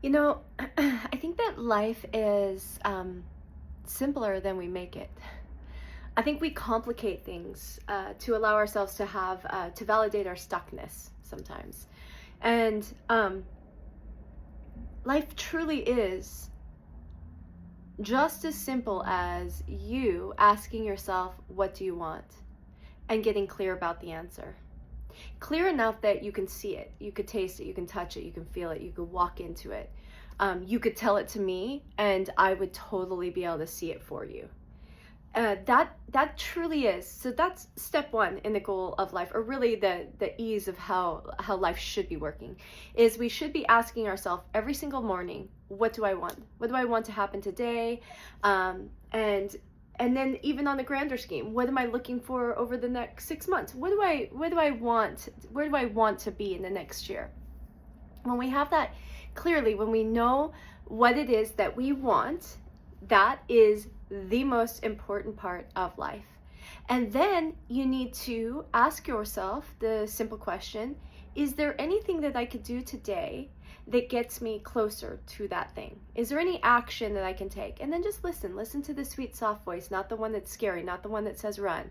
You know, I think that life is simpler than we make it. I think we complicate things to allow ourselves to have, to validate our stuckness sometimes. And life truly is just as simple as you asking yourself, what do you want? And getting clear about the answer. Clear enough that you can see it, you could taste it, you can touch it, you can feel it, you could walk into it. You could tell it to me, and I would totally be able to see it for you. That truly is. So that's step one in the goal of life, or really the ease of how life should be working, is we should be asking ourselves every single morning, what do I want? What do I want to happen today? And then even on the grander scheme, what am I looking for over the next 6 months? What do I want? Where do I want to be in the next year? When we have that clearly, when we know what it is that we want, that is the most important part of life. And then you need to ask yourself the simple question, is there anything that I could do today that gets me closer to that thing? Is there any action that I can take? And then just listen to the sweet, soft voice, not the one that's scary, not the one that says run.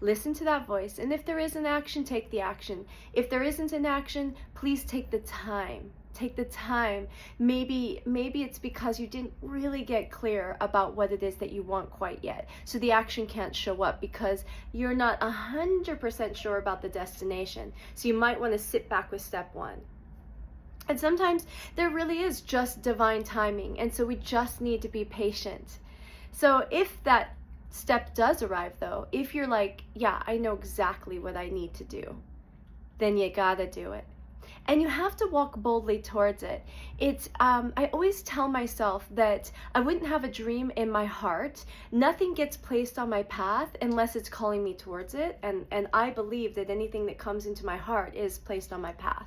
Listen to that voice. And if there is an action, take the action. If there isn't an action, please take the time. Take the time. Maybe it's because you didn't really get clear about what it is that you want quite yet. So the action can't show up because you're not 100% sure about the destination. So you might want to sit back with step one. And sometimes there really is just divine timing. And so we just need to be patient. So if that step does arrive though, if you're like, yeah, I know exactly what I need to do, then you gotta do it. And you have to walk boldly towards it. I always tell myself that I wouldn't have a dream in my heart. Nothing gets placed on my path unless it's calling me towards it. And I believe that anything that comes into my heart is placed on my path.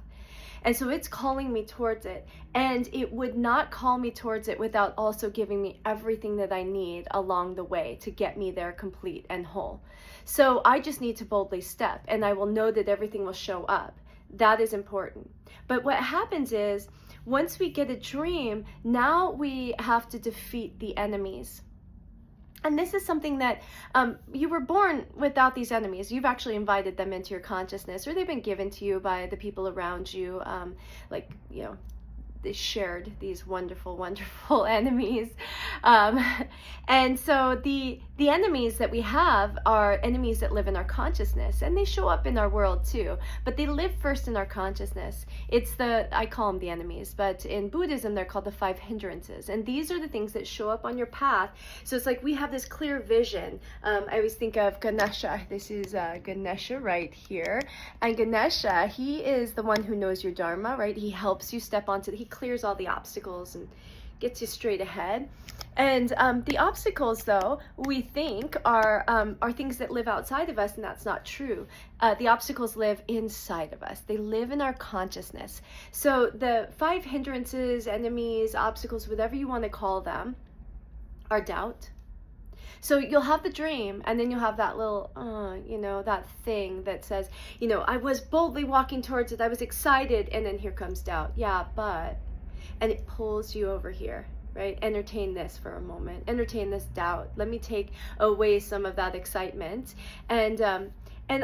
And so it's calling me towards it. And it would not call me towards it without also giving me everything that I need along the way to get me there complete and whole. So I just need to boldly step, and I will know that everything will show up. That is important. But what happens is, once we get a dream, now we have to defeat the enemies. And this is something that you were born without these enemies. You've actually invited them into your consciousness, or they've been given to you by the people around you. They shared these wonderful, wonderful enemies. And so the enemies that we have are enemies that live in our consciousness, and they show up in our world too, but they live first in our consciousness. I call them the enemies, but in Buddhism, they're called the 5 hindrances. And these are the things that show up on your path. So it's like we have this clear vision. I always think of Ganesha. This is Ganesha right here. And Ganesha, he is the one who knows your Dharma, right? He helps you step onto he clears all the obstacles and gets you straight ahead. And the obstacles, though, we think are things that live outside of us, and that's not true. The obstacles live inside of us. They live in our consciousness. So the 5 hindrances, enemies, obstacles, whatever you want to call them, are doubt. So you'll have the dream, and then you'll have that little, that thing that says, I was boldly walking towards it. I was excited. And then here comes doubt. Yeah, but, and it pulls you over here, right? Entertain this for a moment. Entertain this doubt. Let me take away some of that excitement. And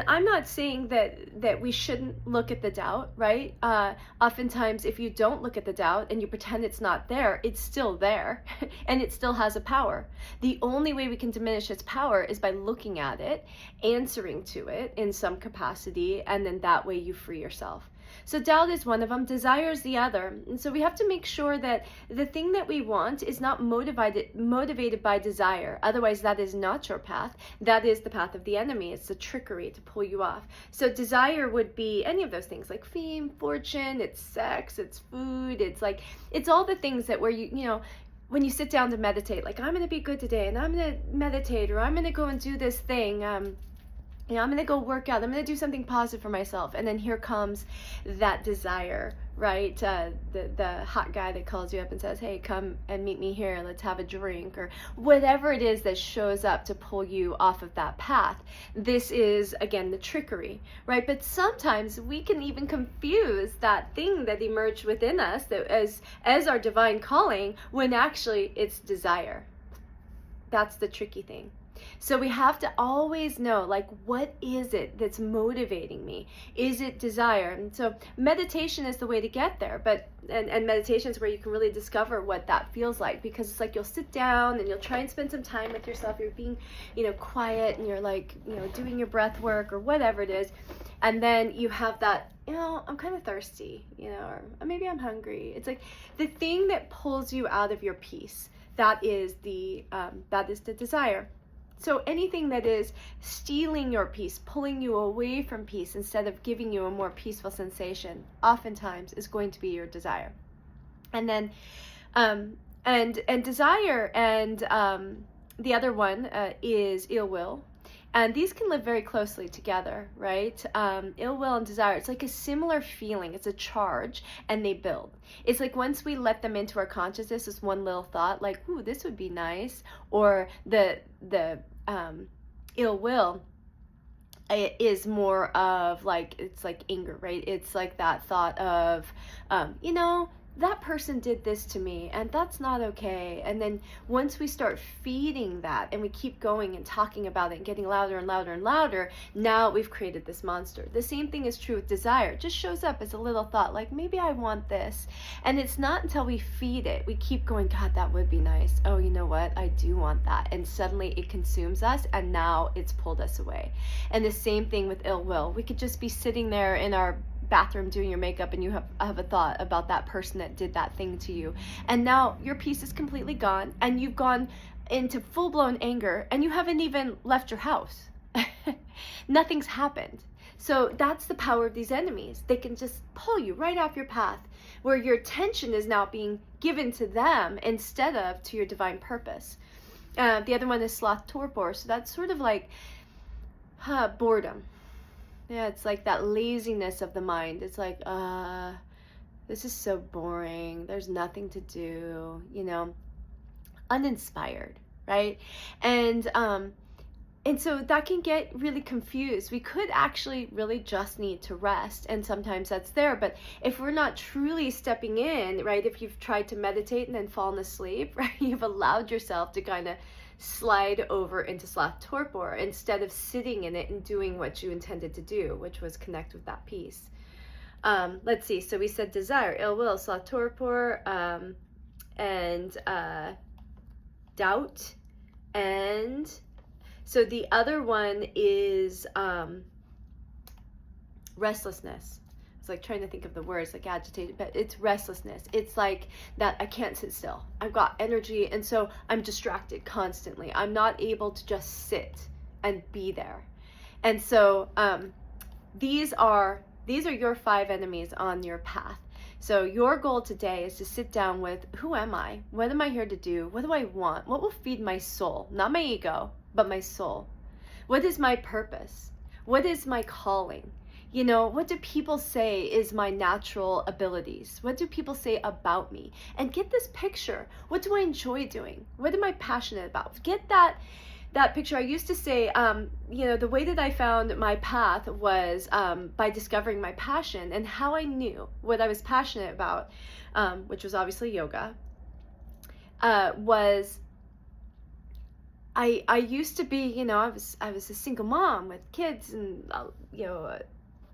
I'm not saying that we shouldn't look at the doubt, right? Oftentimes, if you don't look at the doubt and you pretend it's not there, it's still there, and it still has a power. The only way we can diminish its power is by looking at it, answering to it in some capacity, and then that way you free yourself. So doubt is one of them, desire is the other. And so we have to make sure that the thing that we want is not motivated by desire. Otherwise, that is not your path. That is the path of the enemy. It's the trickery to pull you off. So desire would be any of those things, like fame, fortune, it's sex, it's food, it's all the things that where when you sit down to meditate, like I'm going to be good today and I'm going to meditate, or I'm going to go and do this thing. I'm going to go work out. I'm going to do something positive for myself. And then here comes that desire, right? The hot guy that calls you up and says, hey, come and meet me here, let's have a drink, or whatever it is that shows up to pull you off of that path. This is, again, the trickery, right? But sometimes we can even confuse that thing that emerged within us that as our divine calling, when actually it's desire. That's the tricky thing. So we have to always know, like, what is it that's motivating me? Is it desire? And so meditation is the way to get there, but and meditation is where you can really discover what that feels like, because it's like you'll sit down and you'll try and spend some time with yourself. You're being, quiet, and you're like, doing your breath work or whatever it is. And then you have that, I'm kind of thirsty, or maybe I'm hungry. It's like the thing that pulls you out of your peace. That is the desire. So anything that is stealing your peace, pulling you away from peace instead of giving you a more peaceful sensation, oftentimes is going to be your desire. And then, and desire, and the other one is ill will. And these can live very closely together, right? Ill will and desire, it's like a similar feeling. It's a charge, and they build. It's like once we let them into our consciousness, this one little thought, like, ooh, this would be nice, or the ill will is more of like, it's like anger, right? It's like that thought of, that person did this to me, and that's not okay. And then once we start feeding that, and we keep going and talking about it and getting louder and louder and louder, now we've created this monster. The same thing is true with desire. It just shows up as a little thought, like, maybe I want this. And it's not until we feed it, we keep going, God, that would be nice. Oh, you know what? I do want that. And suddenly it consumes us, and now it's pulled us away. And the same thing with ill will. We could just be sitting there in our bathroom doing your makeup, and you have a thought about that person that did that thing to you, and now your peace is completely gone, and you've gone into full-blown anger, and you haven't even left your house. Nothing's happened. So that's the power of these enemies. They can just pull you right off your path, where your attention is now being given to them instead of to your divine purpose. The other one is sloth torpor. So that's sort of like boredom. Yeah, it's like that laziness of the mind. It's like, this is so boring. There's nothing to do, uninspired, right? And so that can get really confused. We could actually really just need to rest, and sometimes that's there. But if we're not truly stepping in, right, if you've tried to meditate and then fallen asleep, right, you've allowed yourself to kind of slide over into sloth torpor instead of sitting in it and doing what you intended to do, which was connect with that peace. Let's see. So we said desire, ill will, sloth torpor, and doubt. And so the other one is restlessness. It's like trying to think of the words, like agitated, but it's restlessness. It's like that I can't sit still. I've got energy, and so I'm distracted constantly. I'm not able to just sit and be there. And so these are your 5 enemies on your path. So your goal today is to sit down with, who am I? What am I here to do? What do I want? What will feed my soul? Not my ego, but my soul. What is my purpose? What is my calling? What do people say is my natural abilities? What do people say about me? And get this picture. What do I enjoy doing? What am I passionate about? Get that picture. I used to say, the way that I found my path was by discovering my passion, and how I knew what I was passionate about, which was obviously yoga, was I used to be, I was a single mom with kids, and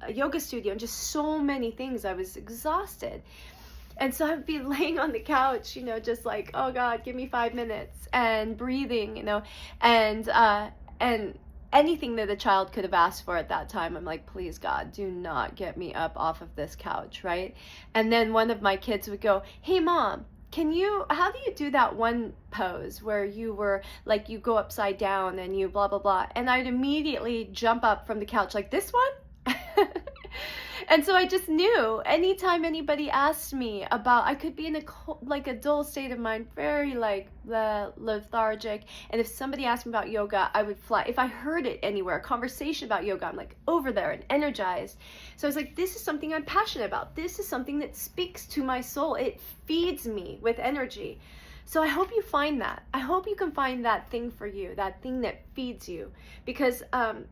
a yoga studio, and just so many things. I was exhausted. And so I'd be laying on the couch, just like, oh God, give me 5 minutes, and breathing, and anything that a child could have asked for at that time. I'm like, please God, do not get me up off of this couch, right? And then one of my kids would go, hey Mom, how do you do that one pose where you were like, you go upside down and you blah, blah, blah. And I'd immediately jump up from the couch like, this one? And so I just knew anytime anybody asked me about, I could be in a like a dull state of mind, very like lethargic. And if somebody asked me about yoga, I would fly. If I heard it anywhere, a conversation about yoga, I'm like over there and energized. So I was like, this is something I'm passionate about. This is something that speaks to my soul. It feeds me with energy. So I hope you find that. I hope you can find that thing for you, that thing that feeds you, because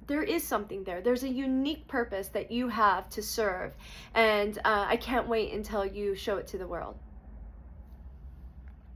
there is something there. There's a unique purpose that you have to serve, and I can't wait until you show it to the world.